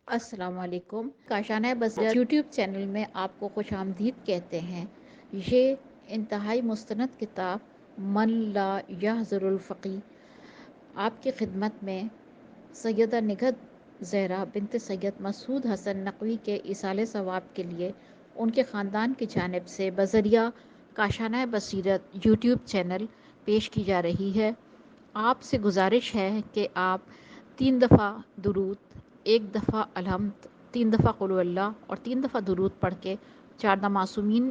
السلام علیکم۔ کاشانہ بصیرت یوٹیوب چینل میں آپ کو خوش آمدید کہتے ہیں۔ یہ انتہائی مستند کتاب من لا یحضر الفقی آپ کی خدمت میں سیدہ نگہت زہرا بنت سید مسعود حسن نقوی کے ایصال ثواب کے لیے ان کے خاندان کی جانب سے بذریعہ کاشانہ بصیرت یوٹیوب چینل پیش کی جا رہی ہے۔ آپ سے گزارش ہے کہ آپ 3 دفعہ درود، 1 دفعہ الحمد، 3 دفعہ قل هو اللہ اور 3 دفعہ درود پڑھ کے 4 معصومین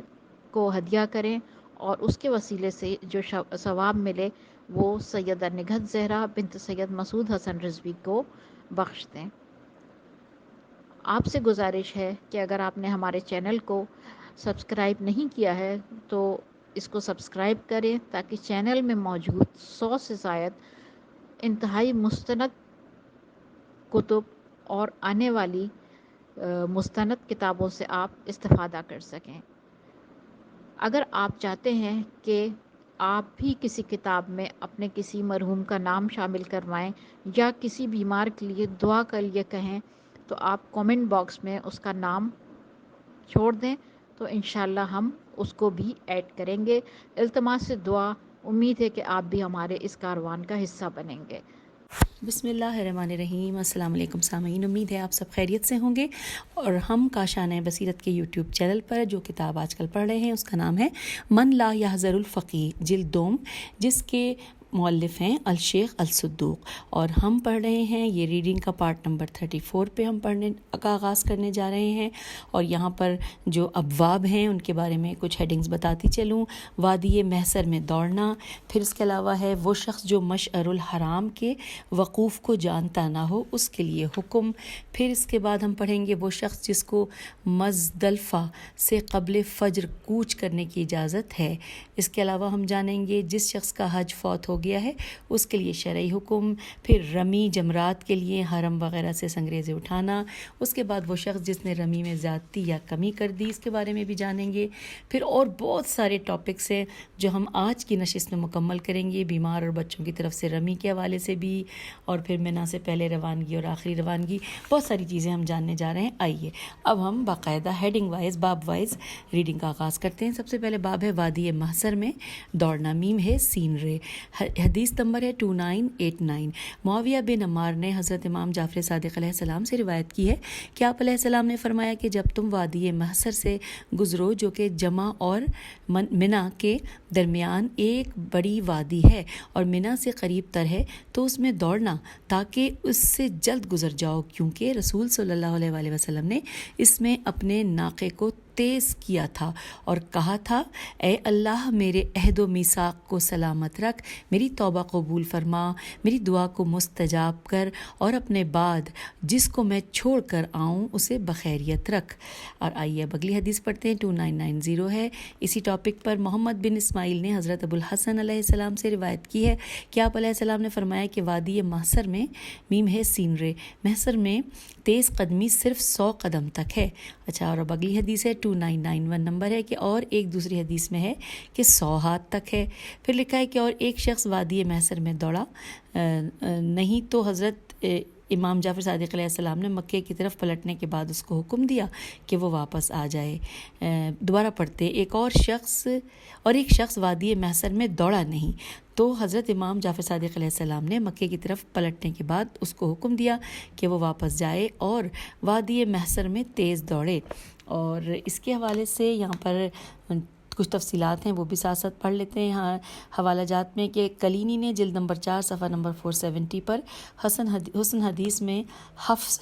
کو ہدیہ کریں اور اس کے وسیلے سے جو ثواب ملے وہ سیدہ نگہت زہرا بنت سید مسعود حسن رضوی کو بخش دیں۔ آپ سے گزارش ہے کہ اگر آپ نے ہمارے چینل کو سبسکرائب نہیں کیا ہے تو اس کو سبسکرائب کریں تاکہ چینل میں موجود 100 سے زائد انتہائی مستند کتب اور آنے والی مستند کتابوں سے آپ استفادہ کر سکیں۔ اگر آپ چاہتے ہیں کہ آپ بھی کسی کتاب میں اپنے کسی مرحوم کا نام شامل کروائیں یا کسی بیمار کے لیے دعا کے لیے کہیں تو آپ کومنٹ باکس میں اس کا نام چھوڑ دیں تو انشاءاللہ ہم اس کو بھی ایڈ کریں گے۔ التماس سے دعا، امید ہے کہ آپ بھی ہمارے اس کاروان کا حصہ بنیں گے۔ بسم اللہ الرحمن الرحیم۔ السلام علیکم سامعین، امید ہے آپ سب خیریت سے ہوں گے۔ اور ہم کاشانہ بصیرت کے یوٹیوب چینل پر جو کتاب آج کل پڑھ رہے ہیں اس کا نام ہے من لا یحضر الفقی جلد دوم، جس کے مؤلف ہیں الشیخ الصدوق، اور ہم پڑھ رہے ہیں یہ ریڈنگ کا پارٹ نمبر 34 پہ ہم پڑھنے کا آغاز کرنے جا رہے ہیں۔ اور یہاں پر جو ابواب ہیں ان کے بارے میں کچھ ہیڈنگز بتاتی چلوں۔ وادی محسر میں دوڑنا، پھر اس کے علاوہ ہے وہ شخص جو مشعر الحرام کے وقوف کو جانتا نہ ہو اس کے لیے حکم، پھر اس کے بعد ہم پڑھیں گے وہ شخص جس کو مزدلفہ سے قبل فجر کوچ کرنے کی اجازت ہے۔ اس کے علاوہ ہم جانیں گے جس شخص کا حج فوت ہو گیا ہے اس کے لیے شرعی حکم، پھر رمی جمرات کے لیے حرم وغیرہ سے سنگریزے اٹھانا، اس کے بعد وہ شخص جس نے رمی میں زیادتی یا کمی کر دی اس کے بارے میں بھی جانیں گے۔ پھر اور بہت سارے ٹاپکس ہیں جو ہم آج کی نشست میں مکمل کریں گے، بیمار اور بچوں کی طرف سے رمی کے حوالے سے بھی، اور پھر منا سے پہلے روانگی اور آخری روانگی، بہت ساری چیزیں ہم جاننے جا رہے ہیں۔ آئیے اب ہم باقاعدہ ہیڈنگ وائز، باب وائز ریڈنگ کا آغاز کرتے ہیں۔ سب سے پہلے باب ہے وادی محسر میں دوڑنا، میم ہے سین رے، حدیث نمبر ہے 2989۔ معاویہ بن عمار نے حضرت امام جعفر صادق علیہ السلام سے روایت کی ہے کہ آپ علیہ السلام نے فرمایا کہ جب تم وادی محسر سے گزرو جو کہ جمع اور منا کے درمیان ایک بڑی وادی ہے اور منا سے قریب تر ہے تو اس میں دوڑنا تاکہ اس سے جلد گزر جاؤ، کیونکہ رسول صلی اللہ علیہ وآلہ وسلم نے اس میں اپنے ناقے کو تیز کیا تھا اور کہا تھا اے اللہ میرے عہد و میثاق کو سلامت رکھ، میری توبہ قبول فرما، میری دعا کو مستجاب کر اور اپنے بعد جس کو میں چھوڑ کر آؤں اسے بخیریت رکھ۔ اور آئیے اب اگلی حدیث پڑھتے ہیں، 2990 ہے۔ اسی ٹاپک پر محمد بن اسماعیل نے حضرت ابو الحسن علیہ السلام سے روایت کی ہے کہ آپ علیہ السلام نے فرمایا کہ وادی محسر میں، میم ہے سین رے، محسر میں تیز قدمی صرف 100 قدم تک ہے۔ اچھا، اور اب اگلی حدیث ہے 2991 نمبر ہے کہ اور ایک دوسری حدیث میں ہے کہ 100 ہاتھ تک ہے۔ پھر لکھا ہے کہ اور ایک شخص وادی محسر میں دوڑا نہیں تو حضرت امام جعفر صادق علیہ السلام نے مکے کی طرف پلٹنے کے بعد اس کو حکم دیا کہ وہ واپس آ جائے۔ دوبارہ پڑھتے، ایک شخص وادی محسر میں دوڑا نہیں تو حضرت امام جعفر صادق علیہ السلام نے مکے کی طرف پلٹنے کے بعد اس کو حکم دیا کہ وہ واپس جائے اور وادی محسر میں تیز دوڑے۔ اور اس کے حوالے سے یہاں پر کچھ تفصیلات ہیں وہ بھی ساتھ ساتھ پڑھ لیتے ہیں۔ یہاں حوالہ جات میں کہ کلینی نے جلد نمبر 4 صفحہ نمبر 470 پر حسن حدیث میں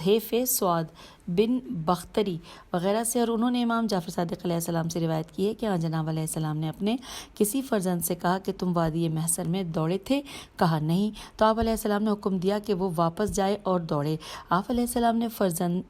حیف سعاد بن بختری وغیرہ سے، اور انہوں نے امام جعفر صادق علیہ السلام سے روایت کی ہے کہ جناب علیہ السلام نے اپنے کسی فرزند سے کہا کہ تم وادی محسر میں دوڑے تھے؟ کہا نہیں، تو آپ علیہ السلام نے حکم دیا کہ وہ واپس جائے اور دوڑے۔ آپ علیہ السلام نے فرزند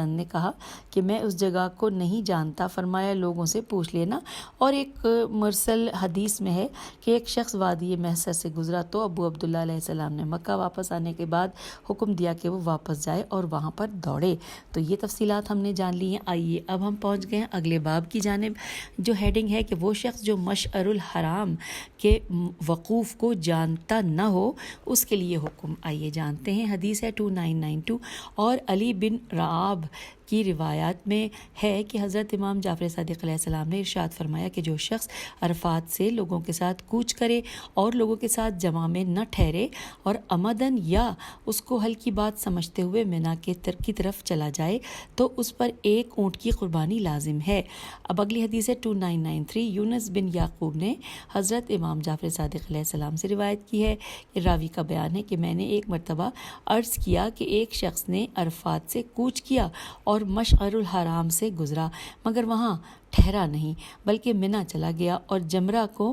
نے کہا کہ میں اس جگہ کو نہیں جانتا، فرمایا لوگوں سے پوچھ لینا۔ اور ایک مرسل حدیث میں ہے کہ ایک شخص وادی محسر سے گزرا تو ابو عبداللہ علیہ السلام نے مکہ واپس آنے کے بعد حکم دیا کہ وہ واپس جائے اور وہاں پر دوڑے۔ تو یہ تفصیلات ہم نے جان لی ہیں۔ آئیے اب ہم پہنچ گئے ہیں اگلے باب کی جانب، جو ہیڈنگ ہے کہ وہ شخص جو مشعر الحرام کے وقوف کو جانتا نہ ہو اس کے لیے حکم۔ آئیے جانتے ہیں، حدیث ہے 2992۔ اور علی بن رعاب کی روایات میں ہے کہ حضرت امام جعفر صادق علیہ السلام نے ارشاد فرمایا کہ جو شخص عرفات سے لوگوں کے ساتھ کوچ کرے اور لوگوں کے ساتھ جمع میں نہ ٹھہرے اور عمدن یا اس کو ہلکی بات سمجھتے ہوئے مینا کی طرف چلا جائے تو اس پر ایک اونٹ کی قربانی لازم ہے۔ اب اگلی حدیث ہے 2993۔ یونس بن یعقوب نے حضرت امام جعفر صادق علیہ السلام سے روایت کی ہے کہ راوی کا بیان ہے کہ میں نے ایک مرتبہ عرض کیا کہ ایک شخص نے عرفات سے کوچ کیا اور مشعر الحرام سے گزرا مگر وہاں ٹھہرا نہیں بلکہ منا چلا گیا اور جمرہ کو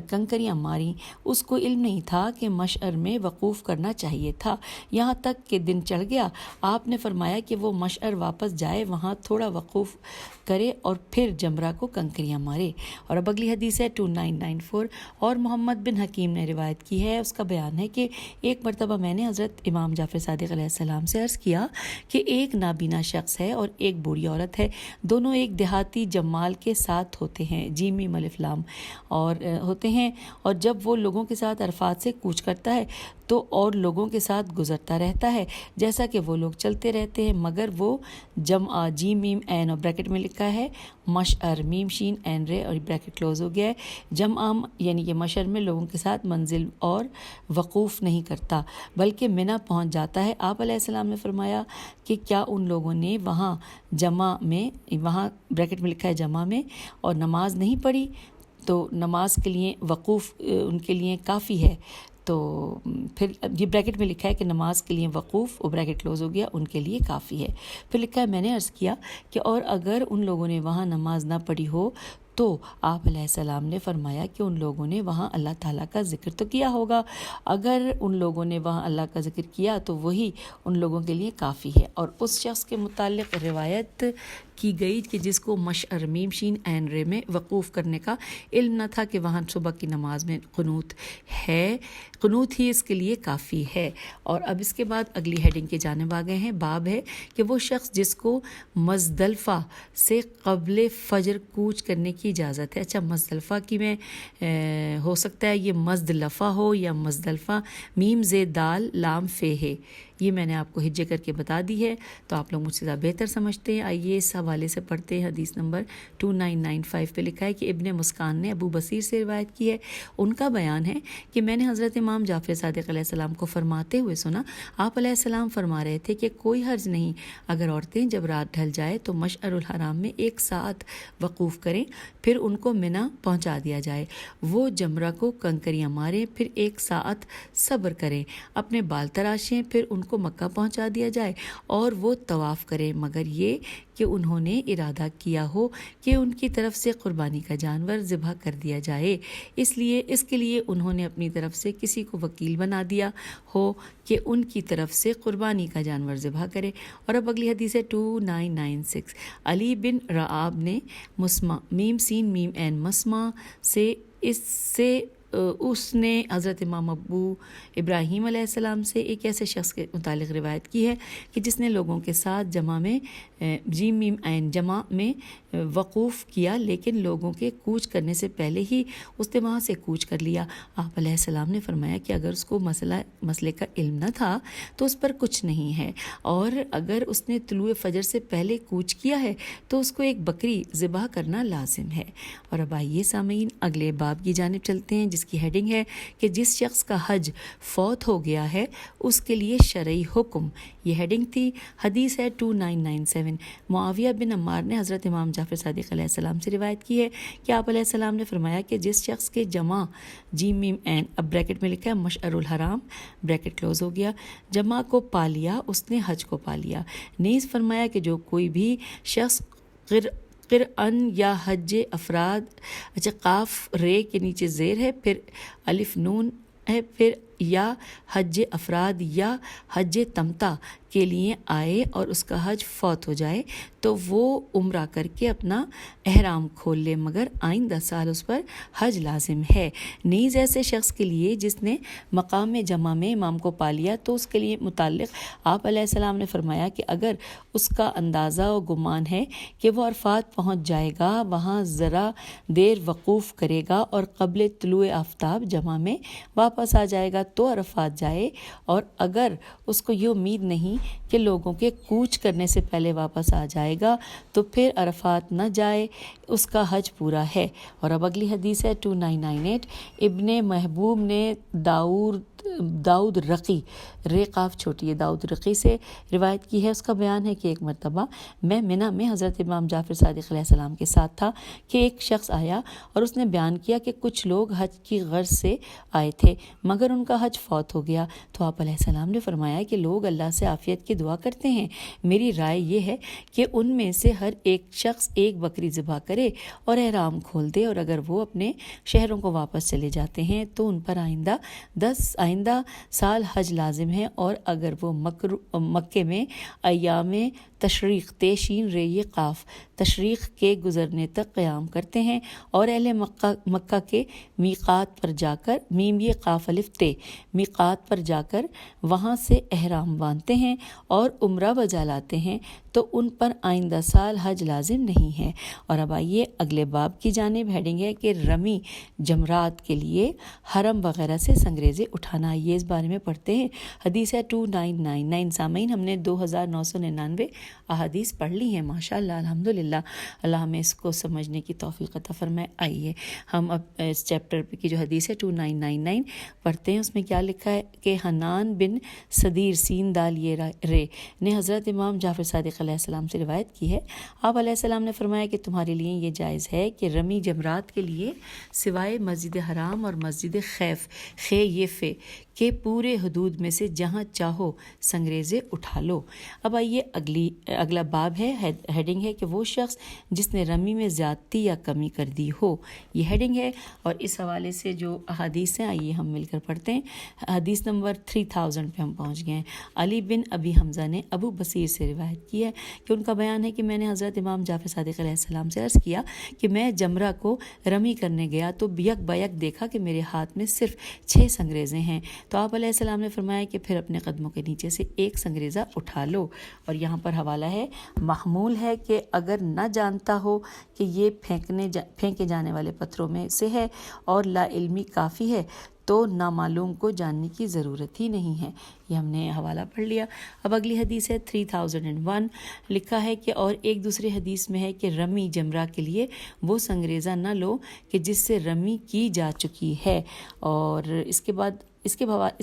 کنکریاں ماریں۔ اس کو علم نہیں تھا کہ مشعر میں وقوف کرنا چاہیے تھا، یہاں تک کہ دن چڑھ گیا۔ آپ نے فرمایا کہ وہ مشعر واپس جائے، وہاں تھوڑا وقوف کرے اور پھر جمرہ کو کنکریاں مارے۔ اور اب اگلی حدیث ہے 2994۔ اور محمد بن حکیم نے روایت کی ہے، اس کا بیان ہے کہ ایک مرتبہ میں نے حضرت امام جعفر صادق علیہ السلام سے عرض کیا کہ ایک نابینا شخص ہے اور ایک بوڑھی عورت ہے، دونوں ایک دیہاتی جمال کے ساتھ ہوتے ہیں، جیم میم الف لام اور ہوتے ہیں، اور جب وہ لوگوں کے ساتھ عرفات سے کوچ کرتا ہے تو اور لوگوں کے ساتھ گزرتا رہتا ہے جیسا کہ وہ لوگ چلتے رہتے ہیں، مگر وہ جمع جیم میم عین اور بریکٹ میں لکھا ہے مشعر میم شین عین رے اور بریکٹ کلوز ہو گیا ہے، جمع یعنی کہ مشعر میں لوگوں کے ساتھ منزل اور وقوف نہیں کرتا بلکہ منا پہنچ جاتا ہے۔ آپ علیہ السلام نے فرمایا کہ کیا ان لوگوں نے وہاں جمع میں، وہاں بریکٹ میں لکھا ہے جمع میں، اور نماز نہیں پڑھی؟ تو نماز کے لیے وقوف ان کے لیے کافی ہے۔ تو پھر یہ بریکٹ میں لکھا ہے کہ نماز کے لیے وقوف، اور بریکٹ کلوز ہو گیا، ان کے لیے کافی ہے۔ پھر لکھا ہے میں نے عرض کیا کہ اور اگر ان لوگوں نے وہاں نماز نہ پڑھی ہو تو آپ علیہ السلام نے فرمایا کہ ان لوگوں نے وہاں اللہ تعالیٰ کا ذکر تو کیا ہوگا، اگر ان لوگوں نے وہاں اللہ کا ذکر کیا تو وہی ان لوگوں کے لیے کافی ہے۔ اور اس شخص کے متعلق روایت کی گئی کہ جس کو مشعر میم شین عین رے میں وقوف کرنے کا علم نہ تھا کہ وہاں صبح کی نماز میں قنوت ہے، قنوت ہی اس کے لیے کافی ہے۔ اور اب اس کے بعد اگلی ہیڈنگ کی جانب آ گئے ہیں، باب ہے کہ وہ شخص جس کو مزدلفہ سے قبل فجر کوچ کرنے کی اجازت ہے۔ اچھا، مزدلفہ کی میں ہو سکتا ہے یہ مزدلفہ ہو یا مزدلفہ، میم زید دال لام فے ہے، یہ میں نے آپ کو ہجے کر کے بتا دی ہے، تو آپ لوگ مجھ سے زیادہ بہتر سمجھتے ہیں۔ آئیے اس حوالے سے پڑھتے ہیں۔ حدیث نمبر 2995 پہ لکھا ہے کہ ابن مسکان نے ابو بصیر سے روایت کی ہے، ان کا بیان ہے کہ میں نے حضرت امام جعفر صادق علیہ السلام کو فرماتے ہوئے سنا، آپ علیہ السلام فرما رہے تھے کہ کوئی حرج نہیں اگر عورتیں جب رات ڈھل جائے تو مشعر الحرام میں 1 ساعت وقوف کریں، پھر ان کو منا پہنچا دیا جائے، وہ جمرہ کو کنکریاں ماریں، پھر 1 ساعت صبر کریں، اپنے بال تراشیں، پھر ان کو مکہ پہنچا دیا جائے اور وہ طواف کریں، مگر یہ کہ انہوں نے ارادہ کیا ہو کہ ان کی طرف سے قربانی کا جانور ذبح کر دیا جائے، اس کے لیے انہوں نے اپنی طرف سے کسی کو وکیل بنا دیا ہو کہ ان کی طرف سے قربانی کا جانور ذبح کرے۔ اور اب اگلی حدیث ہے 2996۔ علی بن رعاب نے مسمع میم سین میم عین مسمع سے اس نے حضرت امام ابو ابراہیم علیہ السلام سے ایک ایسے شخص کے متعلق روایت کی ہے کہ جس نے لوگوں کے ساتھ جمع میں جیم میم عین جمع میں وقوف کیا، لیکن لوگوں کے کوچ کرنے سے پہلے ہی اس نے وہاں سے کوچ کر لیا۔ آپ علیہ السلام نے فرمایا کہ اگر اس کو مسئلے کا علم نہ تھا تو اس پر کچھ نہیں ہے، اور اگر اس نے طلوع فجر سے پہلے کوچ کیا ہے تو اس کو ایک بکری ذبح کرنا لازم ہے۔ اور اب آئیے سامعین اگلے باب کی جانب چلتے ہیں، جس کی ہیڈنگ ہے کہ جس شخص کا حج فوت ہو گیا ہے اس کے لیے شرعی حکم، یہ ہیڈنگ تھی۔ حدیث ہے 2997۔ معاویہ بن عمار نے حضرت امام جعفر صادق علیہ السلام سے روایت کی ہے کہ آپ علیہ السلام نے فرمایا کہ جس شخص کے جمع جیم میم عین، اب بریکٹ میں لکھا ہے مشعر الحرام بریکٹ کلوز ہو گیا، جمع کو پا لیا، اس نے حج کو پا لیا۔ نیز فرمایا کہ جو کوئی بھی شخص قرآن یا حج افراد، اچھا قاف رے کے نیچے زیر ہے، پھر الف نون ہے، پھر یا حج افراد یا حج تمتع کے لیے آئے اور اس کا حج فوت ہو جائے تو وہ عمرہ کر کے اپنا احرام کھول لے، مگر آئندہ سال اس پر حج لازم ہے۔ نیز ایسے شخص کے لیے جس نے مقام جمع میں امام کو پا لیا تو اس کے لیے متعلق آپ علیہ السلام نے فرمایا کہ اگر اس کا اندازہ و گمان ہے کہ وہ عرفات پہنچ جائے گا، وہاں ذرا دیر وقوف کرے گا اور قبل طلوع آفتاب جمع میں واپس آ جائے گا تو عرفات جائے، اور اگر اس کو یہ امید نہیں کہ لوگوں کے کوچ کرنے سے پہلے واپس آ جائے گا تو پھر عرفات نہ جائے، اس کا حج پورا ہے۔ اور اب اگلی حدیث ہے 2998، ابن محبوب نے داؤد رقی، رے قاف چھوٹی ہے، داؤد رقی سے روایت کی ہے۔ اس کا بیان ہے کہ ایک مرتبہ میں منی میں حضرت امام جعفر صادق علیہ السلام کے ساتھ تھا کہ ایک شخص آیا اور اس نے بیان کیا کہ کچھ لوگ حج کی غرض سے آئے تھے مگر ان کا حج فوت ہو گیا، تو آپ علیہ السلام نے فرمایا کہ لوگ اللہ سے عافیت کی دعا کرتے ہیں، میری رائے یہ ہے کہ ان میں سے ہر ایک شخص ایک بکری ذبح کرے اور احرام کھول دے، اور اگر وہ اپنے شہروں کو واپس چلے جاتے ہیں تو ان پر آئندہ سال حج لازم ہے، اور اگر وہ مکے میں ایام تشریق شین رے قاف تشریق کے گزرنے تک قیام کرتے ہیں اور اہل مکہ کے میقات پر جا کر میم یہ قاف الف تے میقات پر جا کر وہاں سے احرام باندھتے ہیں اور عمرہ بجا لاتے ہیں تو ان پر آئندہ سال حج لازم نہیں ہے۔ اور اب آئیے اگلے باب کی جانب، ہیڈنگ ہے کہ رمی جمرات کے لیے حرم وغیرہ سے سنگریزے اٹھانا، یہ اس بارے میں پڑھتے ہیں۔ حدیث ہے 2999۔ سامعین، ہم نے 2999 احادیث پڑھ لی ہیں، ماشاءاللہ، الحمدللہ، اللہ ہمیں اس کو سمجھنے کی توفیق عطا فرمائے۔ آئیے ہم اب اس چیپٹر کی جو حدیث ہے 2999 پڑھتے ہیں۔ اس میں کیا لکھا ہے کہ حنان بن صدیر سین دال یہ رے نے حضرت امام جعفر صادق علیہ السلام سے روایت کی ہے، آپ علیہ السلام نے فرمایا کہ تمہارے لیے یہ جائز ہے کہ رمی جمرات کے لیے سوائے مسجد حرام اور مسجد خیف کے پورے حدود میں سے جہاں چاہو سنگریزے اٹھا لو۔ اب آئیے اگلا باب ہے، ہیڈنگ ہے کہ وہ شخص جس نے رمی میں زیادتی یا کمی کر دی ہو، یہ ہیڈنگ ہے۔ اور اس حوالے سے جو احادیث ہیں آئیے ہم مل کر پڑھتے ہیں۔ حدیث نمبر 3000 پہ ہم پہنچ گئے ہیں۔ علی بن ابی حمزہ نے ابو بصیر سے روایت کی ہے کہ ان کا بیان ہے کہ میں نے حضرت امام جعفر صادق علیہ السلام سے عرض کیا کہ میں جمرہ کو رمی کرنے گیا تو یک بیک دیکھا کہ میرے ہاتھ میں صرف 6 سنگریزے ہیں، تو آپ علیہ السلام نے فرمایا کہ پھر اپنے قدموں کے نیچے سے ایک سنگریزہ اٹھا لو۔ اور یہاں پر حوالہ ہے، محمول ہے کہ اگر نہ جانتا ہو کہ یہ پھینکے جانے والے پتھروں میں سے ہے اور لا علمی کافی ہے تو نامعلوم کو جاننے کی ضرورت ہی نہیں ہے۔ یہ ہم نے حوالہ پڑھ لیا۔ اب اگلی حدیث ہے 3001، لکھا ہے کہ اور ایک دوسری حدیث میں ہے کہ رمی جمرہ کے لیے وہ سنگریزہ نہ لو کہ جس سے رمی کی جا چکی ہے۔ اور اس کے بعد اس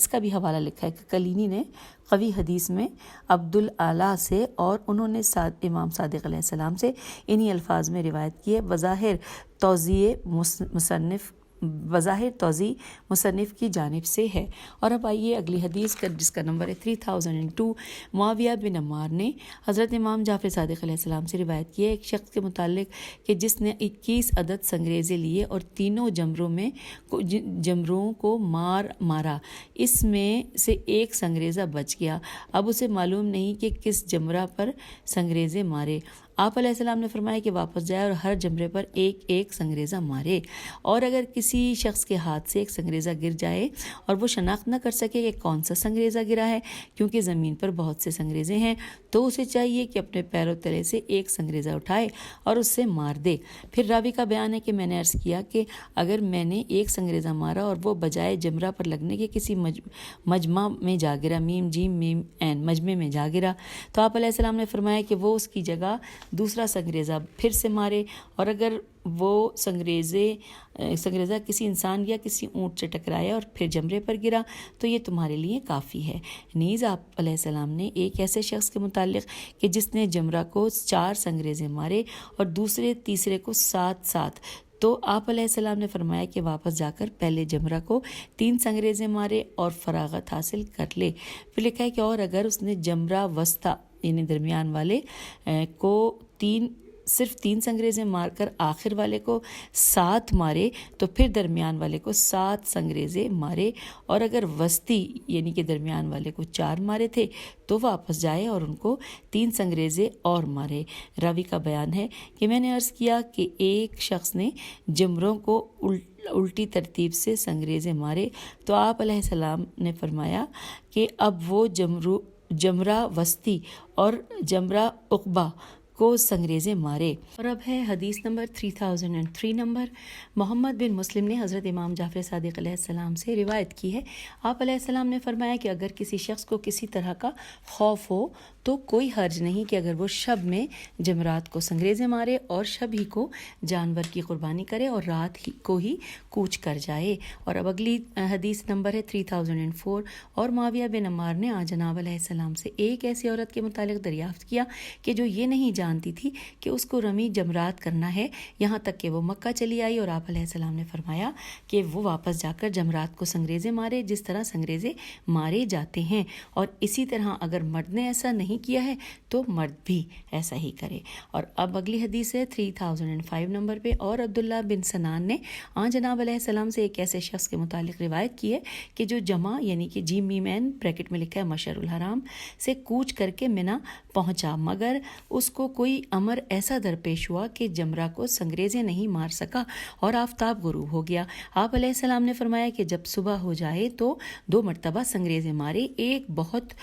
کا بھی حوالہ لکھا ہے کہ کلینی نے قوی حدیث میں عبدالعلا سے اور انہوں نے امام صادق علیہ السلام سے انہی الفاظ میں روایت کی ہے۔ بظاہر توضیح مصنف کی جانب سے ہے۔ اور اب آئیے اگلی حدیث کا جس کا نمبر ہے 3002، معاویہ بن عمار نے حضرت امام جعفر صادق علیہ السلام سے روایت کی ہے ایک شخص کے متعلق کہ جس نے 21 عدد سنگریزے لیے اور تینوں جمروں کو مارا، اس میں سے ایک سنگریزہ بچ گیا، اب اسے معلوم نہیں کہ کس جمرہ پر سنگریزے مارے۔ آپ علیہ السلام نے فرمایا کہ واپس جائے اور ہر جمرے پر ایک ایک سنگریزہ مارے، اور اگر کسی شخص کے ہاتھ سے ایک سنگریزہ گر جائے اور وہ شناخت نہ کر سکے کہ کون سا سنگریزہ گرا ہے کیونکہ زمین پر بہت سے سنگریزے ہیں، تو اسے چاہیے کہ اپنے پیروں تلے سے ایک سنگریزہ اٹھائے اور اس سے مار دے۔ پھر راوی کا بیان ہے کہ میں نے عرض کیا کہ اگر میں نے ایک سنگریزہ مارا اور وہ بجائے جمرہ پر لگنے کے کسی مجمع میں جا گرا، میم جیم میم عین مجمع میں جا گرا، تو آپ علیہ السلام نے فرمایا کہ وہ اس کی جگہ دوسرا سنگریزہ پھر سے مارے، اور اگر وہ سنگریزہ کسی انسان یا کسی اونٹ سے ٹکرایا اور پھر جمرے پر گرا تو یہ تمہارے لیے کافی ہے۔ نیز آپ علیہ السلام نے ایک ایسے شخص کے متعلق کہ جس نے جمرہ کو 4 سنگریزے مارے اور تیسرے کو 7 تو آپ علیہ السلام نے فرمایا کہ واپس جا کر پہلے جمرہ کو 3 سنگریزے مارے اور فراغت حاصل کر لے۔ پھر لکھا ہے کہ اور اگر اس نے جمرہ وسطی یعنی درمیان والے کو صرف 3 سنگریزے مار کر آخر والے کو 7 مارے تو پھر درمیان والے کو 7 سنگریزے مارے، اور اگر وسطی یعنی کہ درمیان والے کو 4 مارے تھے تو واپس جائے اور ان کو 3 سنگریزے اور مارے۔ راوی کا بیان ہے کہ میں نے عرض کیا کہ ایک شخص نے جمروں کو الٹی ترتیب سے سنگریزے مارے، تو آپ علیہ السلام نے فرمایا کہ اب وہ جمرہ وسطی اور جمرہ عقبہ کو سنگریزیں مارے۔ اور اب ہے حدیث نمبر 3003 نمبر۔ محمد بن مسلم نے حضرت امام جعفر صادق علیہ السلام سے روایت کی ہے، آپ علیہ السلام نے فرمایا کہ اگر کسی شخص کو کسی طرح کا خوف ہو تو کوئی حرج نہیں کہ اگر وہ شب میں جمرات کو سنگریزیں مارے اور شب ہی کو جانور کی قربانی کرے اور رات ہی کو ہی کوچ کر جائے۔ اور اب اگلی حدیث نمبر ہے 3004۔ اور معاویہ بن عمار نے آن جناب علیہ السلام سے ایک ایسی عورت کے متعلق دریافت کیا کہ جو یہ نہیں جانتی تھی کہ اس کو رمی جمرات کرنا ہے، یہاں تک کہ وہ مکہ چلی آئی اور آپ علیہ السلام نے فرمایا کہ وہ واپس جا کر جمرات کو سنگریزیں مارے جس طرح سنگریزے مارے جاتے ہیں، اور اسی طرح اگر مرد نے ایسا نہیں کیا ہے تو مرد بھی ایسا ہی کرے۔ اور اب اگلی حدیث ہے 3005 نمبر پہ۔ اور عبداللہ بن سنان نے آن جناب علیہ السلام سے ایک ایسے شخص کے متعلق روایت کی ہے کہ جو جمع یعنی کہ جیم میم این بریکٹ میں لکھا ہے مشعر الحرام سے کوچ کر کے منا پہنچا، مگر اس کو کوئی امر ایسا درپیش ہوا کہ جمرہ کو سنگریزیں نہیں مار سکا اور آفتاب غروب ہو گیا۔ آپ علیہ السلام نے فرمایا کہ جب صبح ہو جائے تو 2 مرتبہ سنگریزیں مارے، ایک بہت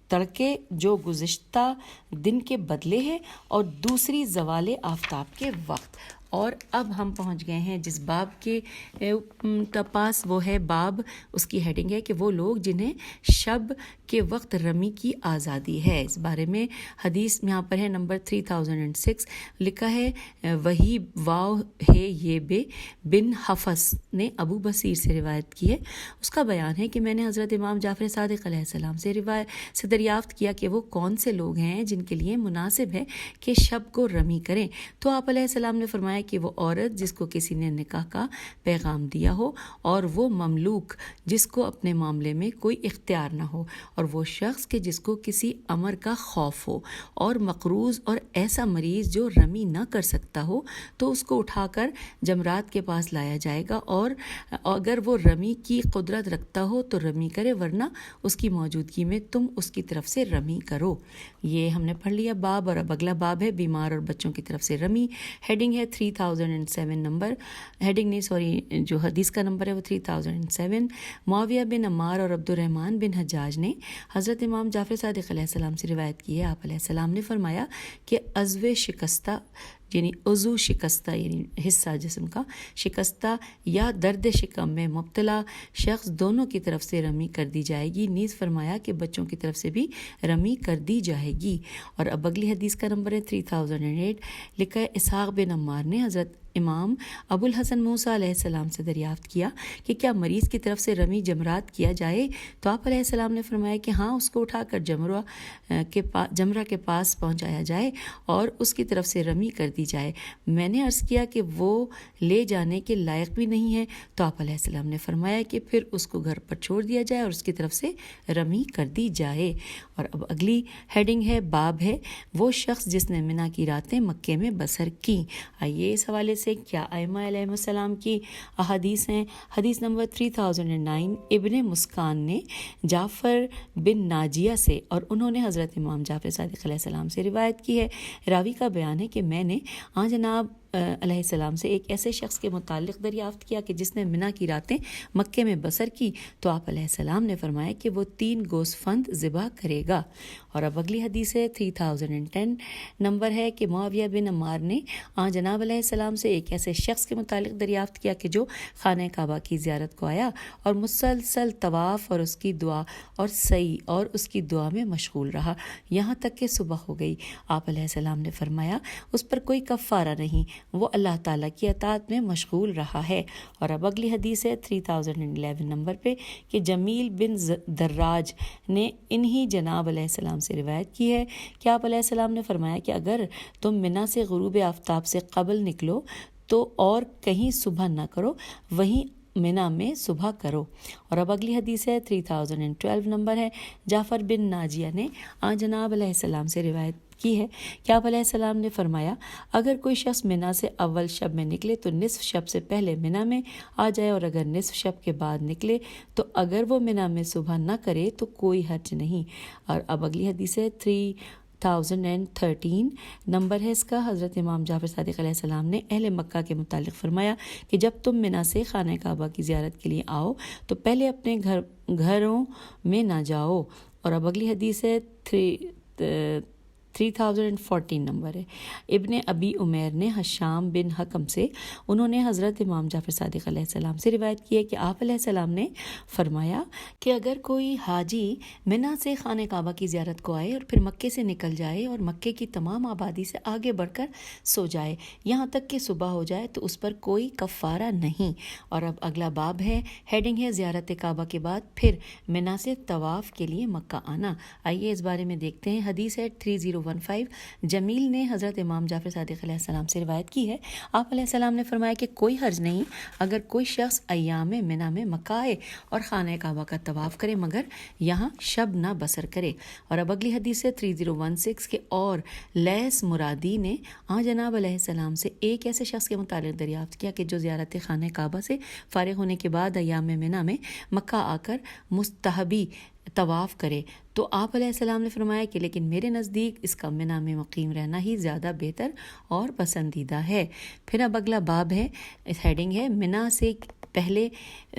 تڑکے جو گزشتہ دن کے بدلے ہے اور دوسری زوال آفتاب کے وقت۔ اور اب ہم پہنچ گئے ہیں جس باب کے پاس، وہ ہے باب، اس کی ہیڈنگ ہے کہ وہ لوگ جنہیں شب کے وقت رمی کی آزادی ہے۔ اس بارے میں حدیث یہاں پر ہے نمبر 3006، لکھا ہے وہی واو ہے یہ بن حفص نے ابو بصیر سے روایت کی ہے۔ اس کا بیان ہے کہ میں نے حضرت امام جعفر صادق علیہ السلام سے دریافت کیا کہ وہ کون سے لوگ ہیں جن کے لیے مناسب ہے کہ شب کو رمی کریں، تو آپ علیہ السلام نے فرمایا کہ وہ عورت جس کو کسی نے نکاح کا پیغام دیا ہو، اور وہ مملوک جس کو اپنے معاملے میں کوئی اختیار نہ ہو، اور وہ شخص کہ جس کو کسی امر کا خوف ہو، اور مقروض اور ایسا مریض جو رمی نہ کر سکتا ہو تو اس کو اٹھا کر جمرات کے پاس لایا جائے گا، اور اگر وہ رمی کی قدرت رکھتا ہو تو رمی کرے، ورنہ اس کی موجودگی میں تم اس کی طرف سے رمی کرو۔ یہ ہم نے پڑھ لیا باب، اور اب اگلا باب ہے بیمار اور بچوں کی طرف سے رمی۔ ہیڈنگ ہے 3007 نمبر، ہیڈنگ نہیں سوری، جو حدیث کا نمبر ہے وہ 3007۔ معاویہ بن عمار اور عبد الرحمن بن حجاج نے حضرت امام جعفر صادق علیہ السلام سے روایت کی ہے، آپ علیہ السلام نے فرمایا کہ عضو شکستہ یعنی عضو شکستہ یعنی حصہ جسم کا شکستہ یا درد شکم میں مبتلا شخص دونوں کی طرف سے رمی کر دی جائے گی، نیز فرمایا کہ بچوں کی طرف سے بھی رمی کر دی جائے گی۔ اور اب اگلی حدیث کا نمبر ہے 3008، لکھا ہے اسحاق بن عمار نے حضرت امام ابو الحسن موسیٰ علیہ السلام سے دریافت کیا کہ کیا مریض کی طرف سے رمی جمرات کیا جائے، تو آپ علیہ السلام نے فرمایا کہ ہاں، اس کو اٹھا کر جمرہ کے پاس پہنچایا جائے اور اس کی طرف سے رمی کر دی جائے۔ میں نے عرض کیا کہ وہ لے جانے کے لائق بھی نہیں ہے، تو آپ علیہ السلام نے فرمایا کہ پھر اس کو گھر پر چھوڑ دیا جائے اور اس کی طرف سے رمی کر دی جائے۔ اور اب اگلی ہیڈنگ ہے باب ہے وہ شخص جس نے منا کی راتیں مکے میں بسر کی۔ آئیے اس حوالے سے کیا ائمہ علیہ السلام کی احادیث ہیں۔ حدیث نمبر 3009، ابن مسکان نے جعفر بن ناجیہ سے اور انہوں نے حضرت امام جعفر صادق علیہ السلام سے روایت کی ہے۔ راوی کا بیان ہے کہ میں نے جناب علیہ السلام سے ایک ایسے شخص کے متعلق دریافت کیا کہ جس نے منا کی راتیں مکے میں بسر کی، تو آپ علیہ السلام نے فرمایا کہ وہ 3 گوسفند ذبح کرے گا۔ اور اب اگلی حدیث ہے 3010 نمبر ہے کہ معاویہ بن عمار نے جناب علیہ السلام سے ایک ایسے شخص کے متعلق دریافت کیا کہ جو خانہ کعبہ کی زیارت کو آیا اور مسلسل طواف اور اس کی دعا اور سعی اور اس کی دعا میں مشغول رہا یہاں تک کہ صبح ہو گئی۔ آپ علیہ السلام نے فرمایا اس پر کوئی کفارہ نہیں، وہ اللہ تعالیٰ کی اطاعت میں مشغول رہا ہے۔ اور اب اگلی حدیث ہے 3011 نمبر پہ کہ جمیل بن دراج نے انہی جناب علیہ السلام سے روایت کی ہے کہ آپ علیہ السلام نے فرمایا کہ اگر تم منا سے غروب آفتاب سے قبل نکلو تو اور کہیں صبح نہ کرو، وہیں منا میں صبح کرو۔ اور اب اگلی حدیث ہے 3012 نمبر ہے، جعفر بن ناجیہ نے جناب علیہ السلام سے روایت کی ہے کہ آپ علیہ السلام نے فرمایا اگر کوئی شخص منا سے اول شب میں نکلے تو نصف شب سے پہلے منا میں آ جائے، اور اگر نصف شب کے بعد نکلے تو اگر وہ منا میں صبح نہ کرے تو کوئی حرج نہیں۔ اور اب اگلی حدیث ہے 3013 نمبر ہے اس کا، حضرت امام جعفر صادق علیہ السلام نے اہل مکہ کے متعلق فرمایا کہ جب تم منا سے خانہ کعبہ کی زیارت کے لیے آؤ تو پہلے اپنے گھروں میں نہ جاؤ۔ اور اب اگلی حدیث ہے 3014 نمبر ہے۔ ابن ابی عمیر نے حشام بن حکم سے، انہوں نے حضرت امام جعفر صادق علیہ السلام سے روایت کی ہے کہ آپ علیہ السلام نے فرمایا کہ اگر کوئی حاجی منا سے خانہ کعبہ کی زیارت کو آئے اور پھر مکے سے نکل جائے اور مکے کی تمام آبادی سے آگے بڑھ کر سو جائے یہاں تک کہ صبح ہو جائے تو اس پر کوئی کفارہ نہیں۔ اور اب اگلا باب ہے، ہیڈنگ ہے زیارت کعبہ کے بعد پھر منا سے طواف کے لیے مکہ آنا۔ آئیے اس بارے میں دیکھتے ہیں۔ حدیث ہے 3015، جمیل نے حضرت امام جعفر صادق علیہ السلام سے روایت کی ہے، آپ علیہ السلام نے فرمایا کہ کوئی حرج نہیں اگر کوئی شخص ایام منا میں مکہ آئے اور خانہ کعبہ کا طواف کرے مگر یہاں شب نہ بسر کرے۔ اور اب اگلی حدیث ہے 3016 کے، اور لیس مرادی نے جناب علیہ السلام سے ایک ایسے شخص کے متعلق دریافت کیا کہ جو زیارت خانہ کعبہ سے فارغ ہونے کے بعد ایام منا میں مکہ آ کر مستحبی طواف کرے، تو آپ علیہ السلام نے فرمایا کہ لیکن میرے نزدیک اس کا منا میں مقیم رہنا ہی زیادہ بہتر اور پسندیدہ ہے۔ پھر اب اگلا باب ہے، اس ہیڈنگ ہے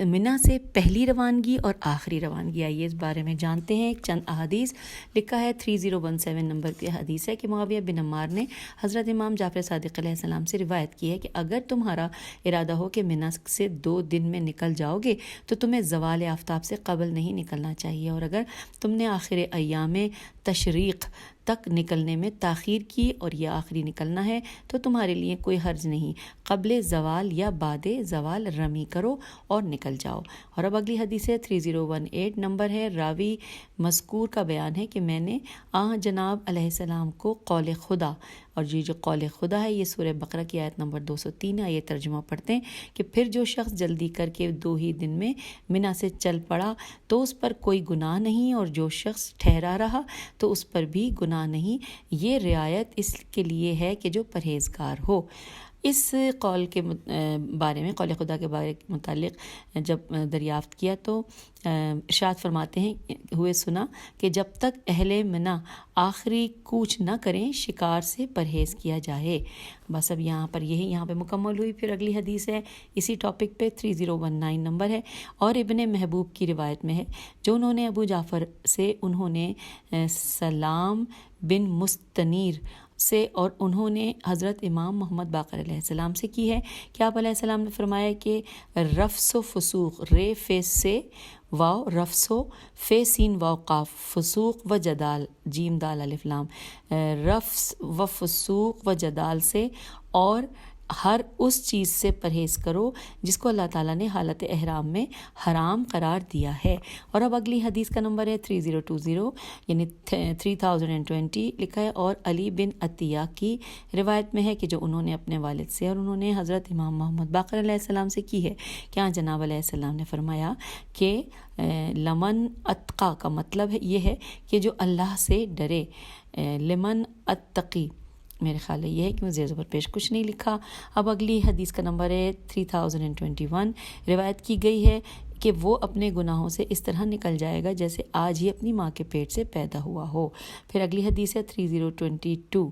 منا سے پہلی روانگی اور آخری روانگی۔ آئیے اس بارے میں جانتے ہیں۔ ایک چند احادیث لکھا ہے 3017 نمبر کی حدیث ہے کہ معاویہ بن عمار نے حضرت امام جعفر صادق علیہ السلام سے روایت کی ہے کہ اگر تمہارا ارادہ ہو کہ منا سے 2 دن میں نکل جاؤ گے تو تمہیں زوال آفتاب سے قبل نہیں نکلنا چاہیے، اور اگر تم نے آخر ایام تشریق تک نکلنے میں تاخیر کی اور یہ آخری نکلنا ہے تو تمہارے لیے کوئی حرج نہیں، قبل زوال یا بعد زوال رمی کرو اور نکل جاؤ۔ اور اب اگلی حدیث ہے 3018 نمبر ہے، راوی مذکور کا بیان ہے کہ میں نے جناب علیہ السلام کو قول خدا، اور یہ جو قول خدا ہے یہ سورہ بقرہ کی آیت نمبر 203 ہے۔ یہ ترجمہ پڑھتے ہیں کہ پھر جو شخص جلدی کر کے 2 ہی دن میں منا سے چل پڑا تو اس پر کوئی گناہ نہیں، اور جو شخص ٹھہرا رہا تو اس پر بھی گناہ نہیں، یہ رعایت اس کے لیے ہے کہ جو پرہیزگار ہو۔ اس قول کے بارے میں، قول خدا کے بارے متعلق جب دریافت کیا تو ارشاد فرماتے ہیں ہوئے سنا کہ جب تک اہل منا آخری کوچ نہ کریں شکار سے پرہیز کیا جائے۔ بس اب یہاں پہ مکمل ہوئی۔ پھر اگلی حدیث ہے اسی ٹاپک پہ 3019 نمبر ہے، اور ابن محبوب کی روایت میں ہے جو انہوں نے ابو جعفر سے، انہوں نے سلام بن مستنیر سے، اور انہوں نے حضرت امام محمد باقر علیہ السلام سے کی ہے کہ آپ علیہ السلام نے فرمایا کہ رفس و فسوق، رے فے سے واو رفس و فے سین واو قاف، فسوق و جدال جیم دال الف لام، رفس و فسوق و جدال سے اور ہر اس چیز سے پرہیز کرو جس کو اللہ تعالیٰ نے حالت احرام میں حرام قرار دیا ہے۔ اور اب اگلی حدیث کا نمبر ہے 3020 یعنی 3020 لکھا ہے، اور علی بن عطیہ کی روایت میں ہے کہ جو انہوں نے اپنے والد سے، اور انہوں نے حضرت امام محمد باقر علیہ السلام سے کی ہے کہ جناب علیہ السلام نے فرمایا کہ لمن اتقا کا مطلب یہ ہے کہ جو اللہ سے ڈرے، لمن اتقی میرے خیال ہے یہ ہے کہ زیر زبر پیش کچھ نہیں لکھا۔ اب اگلی حدیث کا نمبر ہے 3021، روایت کی گئی ہے کہ وہ اپنے گناہوں سے اس طرح نکل جائے گا جیسے آج ہی اپنی ماں کے پیٹ سے پیدا ہوا ہو۔ پھر اگلی حدیث ہے 3022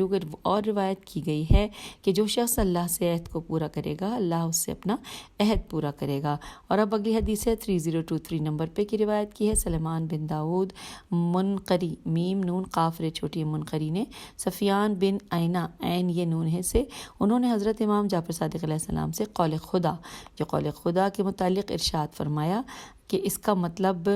کے، اور روایت کی گئی ہے کہ جو شخص اللہ سے عہد کو پورا کرے گا اللہ اس سے اپنا عہد پورا کرے گا۔ اور اب اگلی حدیث ہے 3023 نمبر پہ کی روایت کی ہے، سلیمان بن داؤد منقری، میم نون قاف رے چھوٹی منقری نے، سفیان بن عینہ عین یہ نون ہے سے، انہوں نے حضرت امام جعفر صادق علیہ السلام سے قول خدا، جو قول خدا کے متعلق ارشاد فرمایا کہ اس کا مطلب،